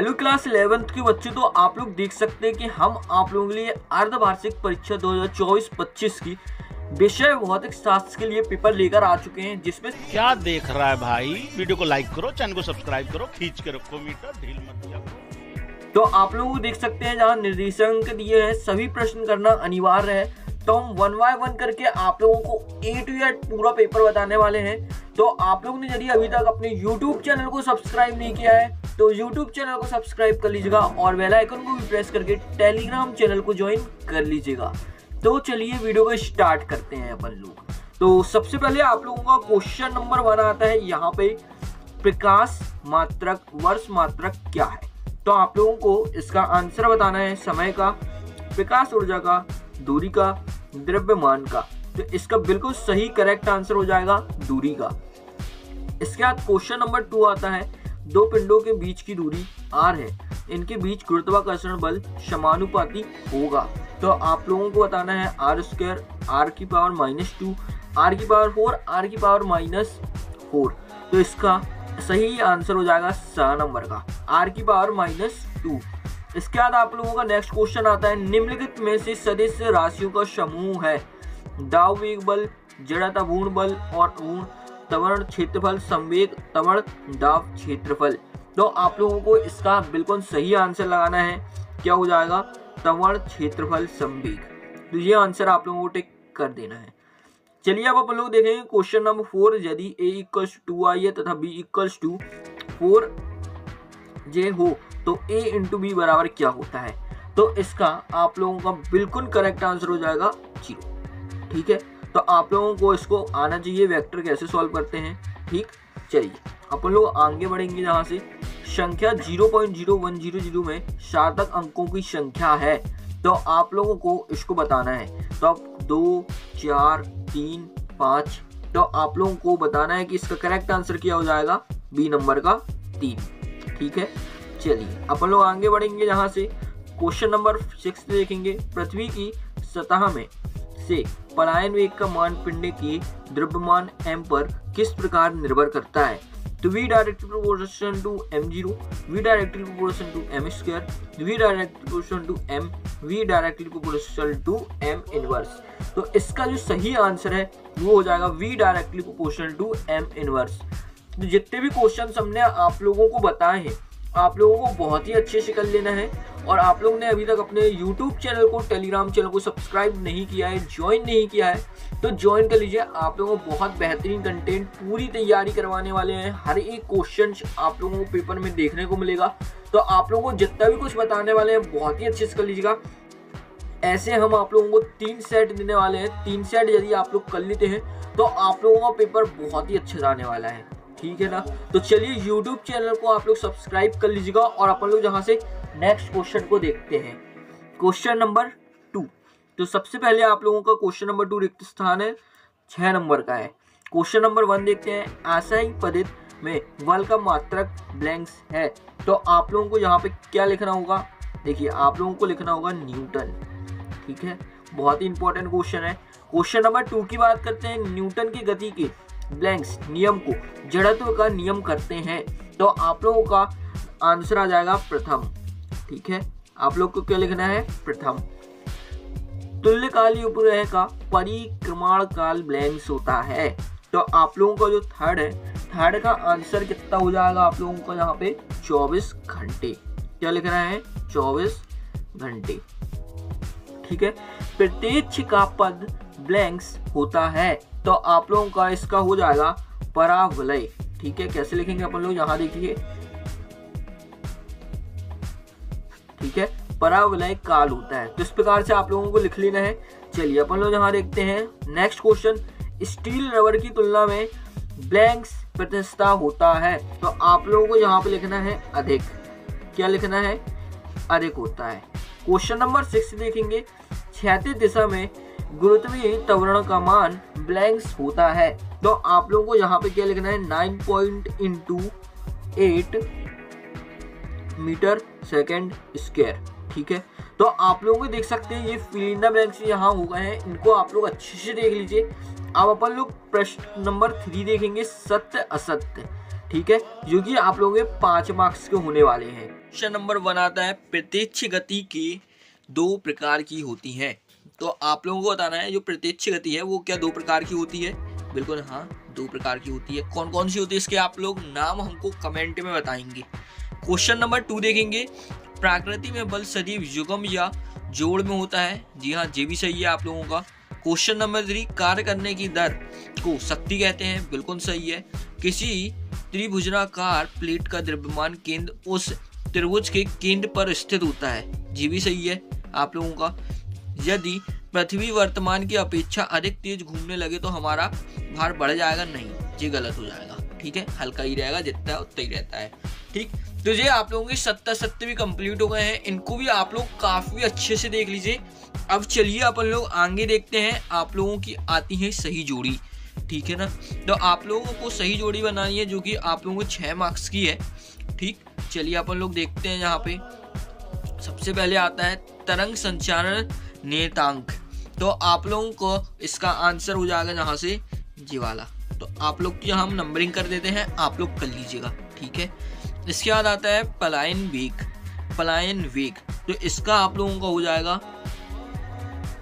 Hello class 11th के बच्चे, तो आप लोग देख सकते हैं कि हम आप लोगों के लिए अर्धवार्षिक परीक्षा 2024-25 की विषय भौतिक शास्त्र के लिए पेपर लेकर आ चुके हैं, जिसमें क्या देख रहा है भाई। वीडियो को लाइक करो, चैनल को सब्सक्राइब करो, खींच के रखो मीटर, ढील मत दिया करो। तो आप लोग देख सकते हैं जहां निर्देशांक दिए हैं, सभी प्रश्न करना अनिवार्य है। तो हम 1 बाय 1 करके आप लोगों को A to Z पूरा पेपर बताने वाले हैं। तो आप लोग ने यदि अभी तक अपने YouTube चैनल को सब्सक्राइब नहीं किया है तो YouTube चैनल को सब्सक्राइब कर लीजिएगा और बेल आइकन को भी प्रेस करके टेलीग्राम चैनल को ज्वाइन कर लीजिएगा। तो चलिए वीडियो को स्टार्ट करते हैं अपन लोग। तो सबसे पहले आप लोगों का क्वेश्चन नंबर 1 आता है यहाँ पे, प्रकाश मात्रक वर्ष मात्रक क्या है। तो आप लोगों को इसका आंसर बताना है, समय का, प्रकाश ऊर्जा का, दूरी का, द्रव्यमान का। तो इसका बिल्कुल सही करेक्ट आंसर हो जाएगा दूरी का। इसके बाद क्वेश्चन नंबर 2 आता है, दो पिंडों के बीच की दूरी r है, इनके बीच गुरुत्वाकर्षण बल समानुपाती होगा। तो आप लोगों को बताना है r², r⁻², r⁴, r⁻⁴। तो इसका सही आंसर हो जाएगा सा नंबर का, r⁻²। इसके बाद आप लोगों का नेक्स्ट क्वेश्चन आता है, निम्नलिखित में से सदिश राशियों का समूह है, दाब वेग बल, जड़ता पूर्ण बल और पूर्ण त्वरण क्षेत्रफल, संवेग त्वरण दाब क्षेत्रफल। तो आप लोगों को इसका बिल्कुल सही आंसर लगाना है, क्या हो जाएगा, त्वरण क्षेत्रफल संवेग। तो ये आंसर आप लोगों को टिक कर देना है। चलिए अब अपन लोग देखेंगे क्वेश्चन नंबर 4, यदि a = 2i है तथा b = 4j हो तो a × b बराबर क्या होता है। तो इसका आप लोगों का बिल्कुल करेक्ट आंसर हो जाएगा 0। ठीक है, तो आप लोगों को इसको आना चाहिए वेक्टर कैसे सॉल्व करते हैं। ठीक, चलिए अपन लोग आगे बढ़ेंगे। जहां से संख्या 0.0100 में सार्थक अंकों की संख्या है, तो आप लोगों को इसको बताना है। तो आप 2, 4, 3, 5, तो आप लोगों को बताना है कि इसका करेक्ट आंसर क्या हो जाएगा, बी नंबर का 3। ठीक है, चलिए अपन लोग आगे बढ़ेंगे। जहां से क्वेश्चन नंबर 6 देखेंगे, पृथ्वी की सतह में से पलायन वेग का मान पिंड के द्रव्यमान m पर किस प्रकार निर्भर करता है। तो v directly proportional to m0, v directly proportional to m², v directly proportional to m, v directly proportional to m inverse. तो इसका जो सही आंसर है वो हो जाएगा v directly proportional to m inverse. तो जितने भी क्वेश्चन हमने आप लोगों को बताए हैं, आप लोगों को बहुत ही अच्छे से कर लेना है। और आप लोगों ने अभी तक अपने YouTube चैनल को, टेलीग्राम चैनल को सब्सक्राइब नहीं किया है, ज्वाइन नहीं किया है, तो ज्वाइन कर लीजिए। आप लोगों को बहुत बेहतरीन कंटेंट पूरी तैयारी करवाने वाले हैं। हर एक क्वेश्चन आप लोगों को पेपर में देखने को मिलेगा। तो आप लोगों को जितना भी कुछ बताने वाले हैं बहुत ही अच्छे से कर लीजिएगा। ऐसे हम आप लोगों को 3 सेट देने वाले हैं। 3 सेट यदि आप लोग कर लेते हैं तो आप लोगों का पेपर बहुत ही अच्छा जाने वाला है। ठीक है ना, तो चलिए YouTube चैनल को आप लोग सब्सक्राइब कर लीजिएगा और अपन लोग जहां से नेक्स्ट क्वेश्चन को देखते हैं, क्वेश्चन नंबर 2। तो सबसे पहले आप लोगों का क्वेश्चन नंबर 2 रिक्त स्थान है, 6 नंबर का है। क्वेश्चन नंबर 1 देखते हैं, आशय पद्धति में बल का मात्रक ब्लैंक्स है। तो आप लोगों को यहाँ पे क्या लिखना होगा, देखिए आप लोगों को लिखना होगा न्यूटन। ठीक है, बहुत ही इंपॉर्टेंट क्वेश्चन है। क्वेश्चन नंबर 2 की बात करते हैं, न्यूटन की गति के ब्लैंक्स नियम को जड़त्व का नियम करते हैं। तो आप लोगों का आंसर आ जाएगा प्रथम। ठीक है, आप लोग को क्या लिखना है, प्रथम। तुल्यकालिक उपग्रह का परिक्रमण काल ब्लैंक्स होता है। तो आप लोगों का जो थर्ड है, थर्ड का आंसर कितना हो जाएगा आप लोगों को यहाँ पे 24 घंटे। क्या लिखना है, 24 घंटे। ठीक है, प्रत्यक्ष का पद ब्लैंक्स होता है। तो आप लोगों का इसका हो जाएगा परावलय। ठीक है, कैसे लिखेंगे अपन लोग, यहाँ देखिए। ठीक है, परावलय काल होता है। तो इस प्रकार से आप लोगों को लिख लेना है। चलिए अपन लोग यहाँ देखते हैं नेक्स्ट क्वेश्चन, स्टील रबर की तुलना में ब्लैंक्स प्रतिशतता होता है। तो आप लोगों को यहाँ पे लिखना है अधिक। क्या लिखना है, अधिक होता है। क्वेश्चन नंबर 6 देखेंगे, क्षैतिज दिशा में गुरुत्वीय त्वरण का मान ब्लैंक्स होता है। तो आप लोगों को यहाँ पे क्या लिखना है, 9.8 मीटर सेकेंड स्क्वायर। ठीक है, तो आप लोग देख सकते हैं ये फिलिंडा ब्लैंक्स यहाँ हो गए हैं, इनको आप लोग अच्छे से देख लीजिए। अब अपन लोग प्रश्न नंबर 3 देखेंगे, सत्य असत्य। ठीक है, जो कि आप लोगों के 5 मार्क्स के होने वाले हैं। क्वेश्चन नंबर 1 आता है, प्रत्यक्ष गति के 2 प्रकार की होती हैं। तो आप लोगों को बताना है जो प्रत्यक्ष गति है वो क्या 2 प्रकार की होती है। बिल्कुल हाँ, 2 प्रकार की होती है। कौन कौन सी होती है इसके आप लोग नाम हमको कमेंट में बताएंगे। क्वेश्चन नंबर 2 देखेंगे, प्रकृति में बल सदैव युग्म या जोड़ में होता है। जी हाँ, ये भी सही है आप लोगों का। क्वेश्चन नंबर 3, कार्य करने की दर को शक्ति कहते हैं। बिल्कुल सही है। किसी त्रिभुजाकार प्लेट का द्रव्यमान केंद्र उस त्रिभुज के केंद्र पर स्थित होता है। जी भी सही है आप लोगों का। यदि पृथ्वी वर्तमान की अपेक्षा अधिक तेज घूमने लगे तो हमारा भार बढ़ जाएगा, नहीं, ये गलत हो जाएगा। ठीक है, हल्का ही रहेगा, जितना उतना ही रहता है। ठीक, तो ये आप लोगों के 70 भी कंप्लीट हो गए हैं। इनको भी आप लोग काफी अच्छे से देख लीजिए। अब चलिए अपन लोग आगे देखते हैं। आप लोगों की आती है सही जोड़ी। ठीक है ना, तो आप लोगों को सही जोड़ी बनानी है जो कि आप लोगों को 6 मार्क्स की है। ठीक, चलिए अपन लोग देखते हैं। यहाँ पे सबसे पहले आता है तरंग संचारण नियतांक। तो आप लोगों को इसका आंसर हो जाएगा यहाँ से ये वाला। तो आप लोग की हम नंबरिंग कर देते हैं, आप लोग कर लीजिएगा। ठीक है, इसके बाद आता है पलायन वेग। पलायन वेग, तो इसका आप लोगों का हो जाएगा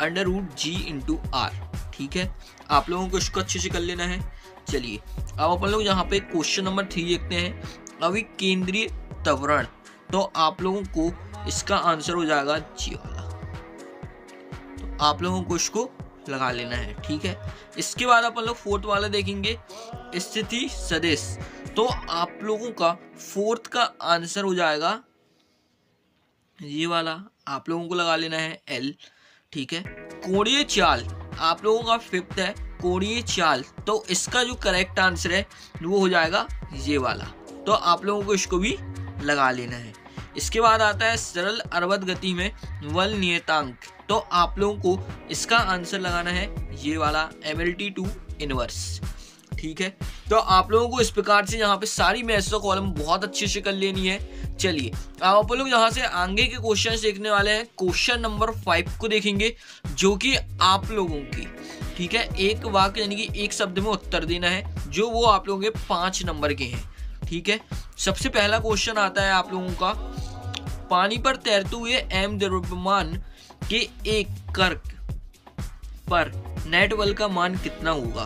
√g/r। ठीक है, आप लोगों को इसको अच्छे से कर लेना है। चलिए अब अपन लोग यहाँ पे क्वेश्चन नंबर 3 देखते हैं, अविकेंद्रीय त्वरण। तो आप लोगों को इसका आंसर हो जाएगा जी वाला। तो आप लोगों को इसको लगा लेना है। ठीक है, इसके बाद अपन लोग 4th वाला देखेंगे, स्थिति सदिश। तो आप लोगों का 4th का आंसर हो जाएगा ये वाला, आप लोगों को लगा लेना है L। ठीक है, कोणीय चाल आप लोगों का 5th है, कोणीय चाल। तो इसका जो करेक्ट आंसर है वो हो जाएगा ये वाला। तो आप लोगों को इसको भी लगा लेना है। इसके बाद आता है सरल अर्वद गति में बल नियतांक। तो आप लोगों को इसका आंसर लगाना है ये वाला, MLT2 इनवर्स। ठीक है, तो आप लोगों को इस प्रकार से यहाँ पे सारी मैथ्स का कॉलम बहुत अच्छे से कर लेनी है। चलिए अब आप लोग यहाँ से आगे के क्वेश्चन देखने वाले हैं। क्वेश्चन नंबर 5 को देखेंगे जो कि आप लोगों की, ठीक है, एक वाक्य यानी कि एक शब्द में उत्तर देना है, जो वो आप लोगों के 5 नंबर के हैं। ठीक है, सबसे पहला क्वेश्चन आता है आप लोगों का, पानी पर तैरते हुए m द्रव्यमान के एक कर्क पर नेट बल का मान कितना होगा।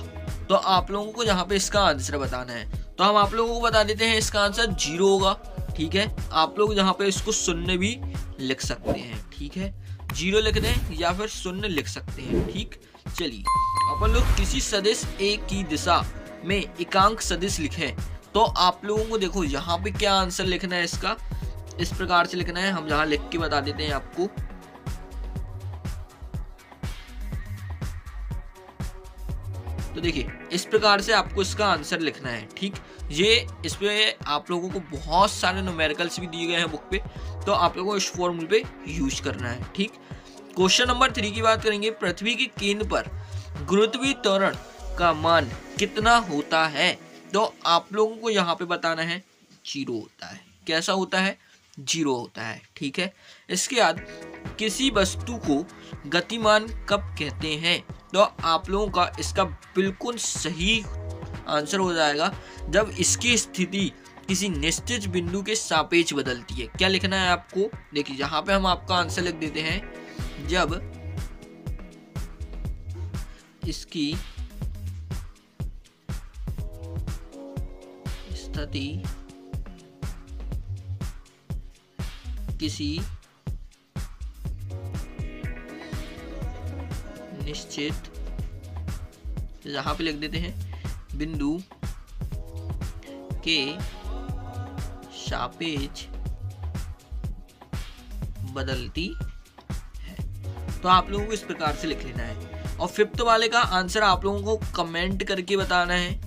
तो आप लोगों को यहाँ पे इसका आंसर बताना है। तो हम आप लोगों को बता देते हैं इसका आंसर 0 होगा। ठीक है, आप लोग यहाँ पे इसको 0 भी लिख सकते हैं। ठीक है, 0 लिख दें या फिर 0 लिख सकते हैं। ठीक, चलिए अपन लोग किसी सदिश A की दिशा में एकांक सदिश लिखें। तो आप लोगों को देखो यहाँ पे क्या आंसर लिखना है, इसका इस प्रकार से लिखना है। हम यहाँ लिख के बता देते हैं आपको। तो देखिए इस प्रकार से आपको इसका आंसर लिखना है। ठीक, ये इसमें आप लोगों को बहुत सारे न्यूमेरिकल्स भी दिए गए हैं बुक पे, तो आप लोगों को इस फॉर्मूले पे यूज करना है। ठीक, क्वेश्चन नंबर 3 की बात करेंगे, पृथ्वी के केंद्र पर गुरुत्वीय त्वरण का मान कितना होता है। तो आप लोगों को यहाँ पे बताना है 0 होता है। कैसा होता है, 0 होता है। ठीक है, इसके बाद किसी वस्तु को गतिमान कब कहते हैं। तो आप लोगों का इसका बिल्कुल सही आंसर हो जाएगा जब इसकी स्थिति किसी निश्चित बिंदु के सापेक्ष बदलती है। क्या लिखना है आपको, देखिए यहाँ पे हम आपका आंसर लिख देते हैं, जब इसकी स्थिति किसी निश्चित, यहाँ पे लिख देते हैं, बिंदु के सापेक्ष बदलती है। तो आप लोगों को इस प्रकार से लिख लेना है। और 5th वाले का आंसर आप लोगों को कमेंट करके बताना है।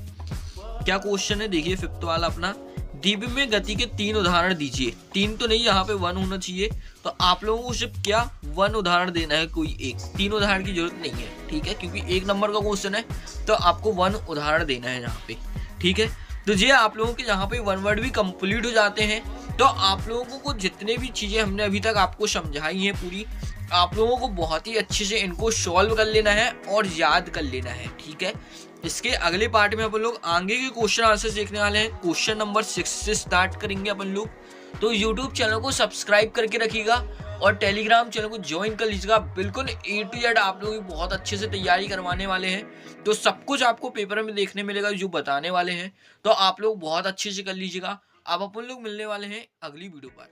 क्या क्वेश्चन है, देखिए 5th वाला अपना, द्विविमीय गति के 3 उदाहरण दीजिए। 3 तो नहीं, यहाँ पे 1 होना चाहिए। तो आप लोगों को सिर्फ क्या 1 उदाहरण देना है, कोई एक, 3 उदाहरण की जरूरत नहीं है। ठीक है, क्योंकि 1 नंबर का क्वेश्चन है तो आपको 1 उदाहरण देना है यहाँ पे। ठीक है, तो ये आप लोगों के यहाँ पे 1 वर्ड भी कंप्लीट हो जाते हैं। तो आप लोगों को जितने भी चीजें हमने अभी तक आपको समझाई हैं पूरी, आप लोगों को बहुत ही अच्छे से इनको सॉल्व कर लेना है और याद कर लेना है। ठीक है, इसके अगले पार्ट में अपन लोग आगे के क्वेश्चन आंसर देखने वाले हैं। क्वेश्चन नंबर 6 से स्टार्ट करेंगे अपन लोग। तो यूट्यूब चैनल को सब्सक्राइब करके रखिएगा और टेलीग्राम चैनल को ज्वाइन कर लीजिएगा। बिल्कुल A to Z आप लोगों की बहुत अच्छे से तैयारी करवाने वाले हैं, तो सब कुछ आपको पेपर में देखने मिलेगा जो बताने वाले हैं। तो आप लोग बहुत अच्छे से कर लीजिएगा। अब अपन लोग मिलने वाले हैं अगली वीडियो पर।